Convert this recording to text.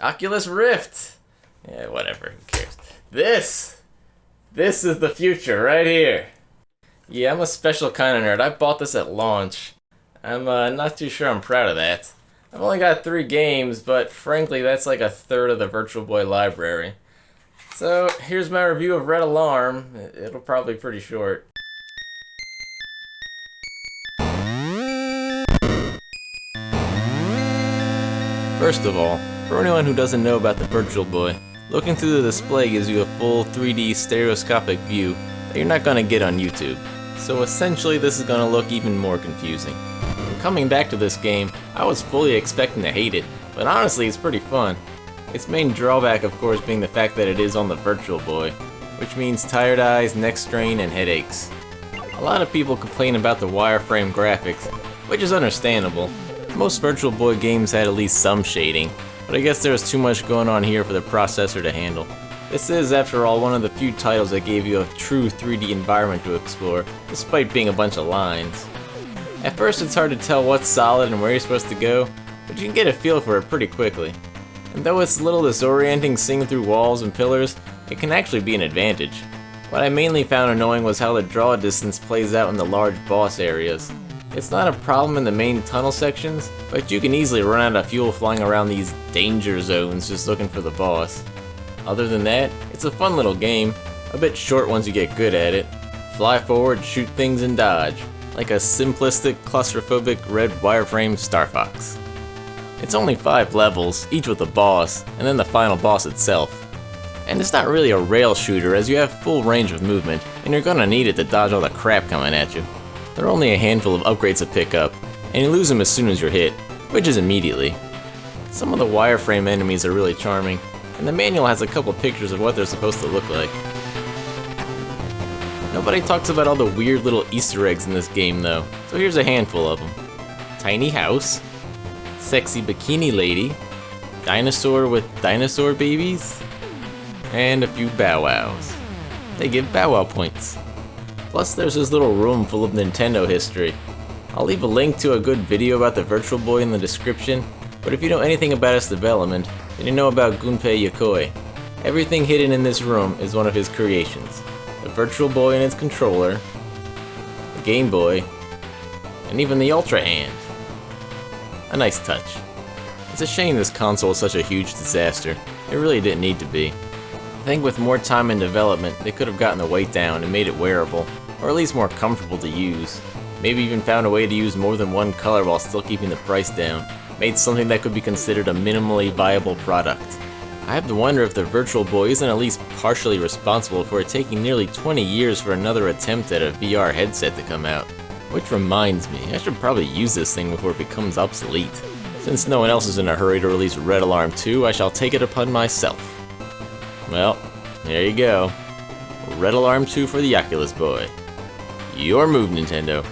Oculus Rift. Yeah, whatever, who cares. This is the future right here. Yeah, I'm a special kind of nerd. I bought this at launch. I'm not too sure I'm proud of that. I've only got 3 games, but frankly that's like a third of the Virtual Boy library. So here's my review of Red Alarm. It'll probably be pretty short. First of all, for anyone who doesn't know about the Virtual Boy, looking through the display gives you a full 3D stereoscopic view that you're not going to get on YouTube. So essentially this is going to look even more confusing. Coming back to this game, I was fully expecting to hate it, but honestly it's pretty fun. Its main drawback of course being the fact that it is on the Virtual Boy, which means tired eyes, neck strain, and headaches. A lot of people complain about the wireframe graphics, which is understandable. Most Virtual Boy games had at least some shading, but I guess there was too much going on here for the processor to handle. This is, after all, one of the few titles that gave you a true 3D environment to explore, despite being a bunch of lines. At first it's hard to tell what's solid and where you're supposed to go, but you can get a feel for it pretty quickly. And though it's a little disorienting seeing through walls and pillars, it can actually be an advantage. What I mainly found annoying was how the draw distance plays out in the large boss areas. It's not a problem in the main tunnel sections, but you can easily run out of fuel flying around these danger zones just looking for the boss. Other than that, it's a fun little game, a bit short once you get good at it. Fly forward, shoot things and dodge, like a simplistic, claustrophobic red wireframe Star Fox. It's only 5 levels, each with a boss, and then the final boss itself. And it's not really a rail shooter as you have full range of movement, and you're gonna need it to dodge all the crap coming at you. There are only a handful of upgrades to pick up, and you lose them as soon as you're hit, which is immediately. Some of the wireframe enemies are really charming, and the manual has a couple pictures of what they're supposed to look like. Nobody talks about all the weird little Easter eggs in this game though, so here's a handful of them. Tiny house, sexy bikini lady, dinosaur with dinosaur babies, and a few Bow Wows. They give Bow Wow points. Plus there's this little room full of Nintendo history. I'll leave a link to a good video about the Virtual Boy in the description, but if you know anything about its development, then you know about Gunpei Yokoi. Everything hidden in this room is one of his creations. The Virtual Boy and its controller, the Game Boy, and even the Ultra Hand. A nice touch. It's a shame this console is such a huge disaster. It really didn't need to be. I think with more time in development, they could have gotten the weight down and made it wearable, or at least more comfortable to use. Maybe even found a way to use more than one color while still keeping the price down. Made something that could be considered a minimally viable product. I have to wonder if the Virtual Boy isn't at least partially responsible for it taking nearly 20 years for another attempt at a VR headset to come out. Which reminds me, I should probably use this thing before it becomes obsolete. Since no one else is in a hurry to release Red Alarm 2, I shall take it upon myself. Well, there you go. Red Alarm 2 for the Oculus Boy. Your move, Nintendo.